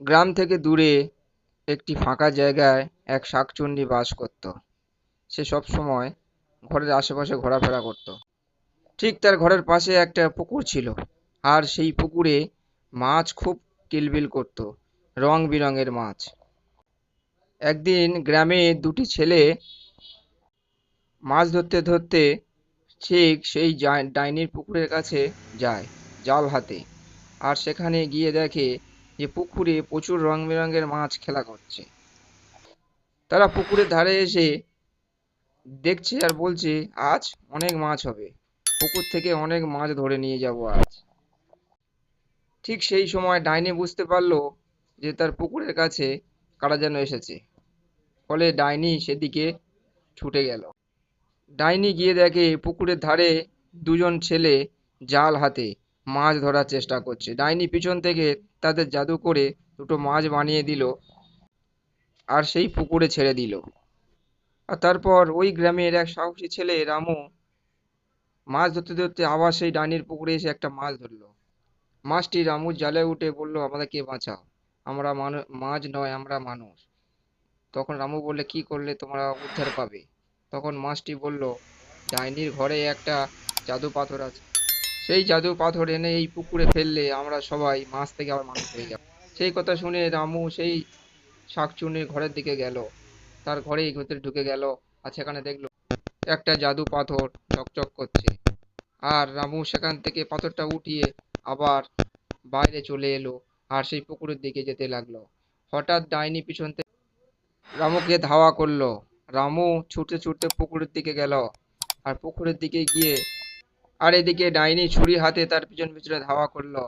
গ্রাম থেকে দূরে একটি ফাঁকা জায়গায় এক শাকচুন্নি বাস করত। সে সব সময় ঘরের আশেপাশে ঘোরাফেরা করত। ঠিক তার ঘরের পাশে একটা পুকুর ছিল, আর সেই পুকুরে মাছ খুব কিলবিল করত, রং বেরঙের মাছ। একদিন গ্রামে দুটি ছেলে মাছ ধরতে ধরতে ঠিক সেই ডাইনির পুকুরের কাছে যায় জাল হাতে। আর সেখানে গিয়ে দেখে যে পুকুরে প্রচুর রং বেরঙের মাছ খেলা করছে। তারা পুকুরের ধারে এসে দেখছে আর বলছে, আজ অনেক মাছ হবে, পুকুর থেকে অনেক মাছ ধরে নিয়ে যাব আজ। ঠিক সেই সময় ডাইনি বুঝতে পারলো যে তার পুকুরের কাছে কারা যেন এসেছে। ফলে ডাইনি সেদিকে ছুটে গেল। ডাইনি গিয়ে দেখে পুকুরের ধারে দুজন ছেলে জাল হাতে মাছ ধরার চেষ্টা করছে। ডাইনি পিছন থেকে তাদের জাদু করে দুটো মাছ বানিয়ে দিল, আর সেই পুকুরে ছেড়ে দিল। আর তারপর ওই গ্রামের এক সাহসী ছেলে রামু মাছ ধরতে ধরতে আবার সেই ডাইনির পুকুরে এসে একটা মাছ ধরলো। মাছটি রামুর জালে উঠে বলল, আমাদেরকে বাঁচাও, আমরা মাছ নয়, আমরা মানুষ। তখন রামু বললে, কি করলে তোমরা উদ্ধার পাবে? তখন মাছটি বলল, ডাইনির ঘরে একটা জাদু পাথর আছে, সেই জাদু পাথর এনে এই পুকুরে ফেললে আমরা সবাই মাছ থেকে আবার মানুষ হয়ে যাব। সেই কথা শুনে রামু সেই শাকচুন্নির ঘরের দিকে গেল। তার ঘরেই ভিতরে ঢুকে গেল, আর সেখানে দেখলো একটা জাদু পাথর চকচক করছে। আর রামু সেখান থেকে পাথরটা উঠিয়ে আবার বাইরে চলে এলো, আর সেই পুকুরের দিকে যেতে লাগলো। হঠাৎ ডাইনি পিছন থেকে রামুকে ধাওয়া করলো। রামু ছুটতে ছুটতে পুকুরের দিকে গেল, আর পুকুরের দিকে গিয়ে আর এদিকে ডাইনি ছুরি হাতে তার পিছন পিছনে ধাওয়া করলো।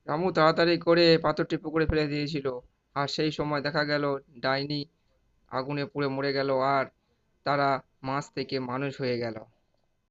রামু তাড়াতাড়ি করে পাথরটি পুকুরে ফেলে দিয়েছিল, আর সেই সময় দেখা গেল ডাইনি আগুনে পুড়ে মরে গেল, আর তারা মাছ থেকে মানুষ হয়ে গেল।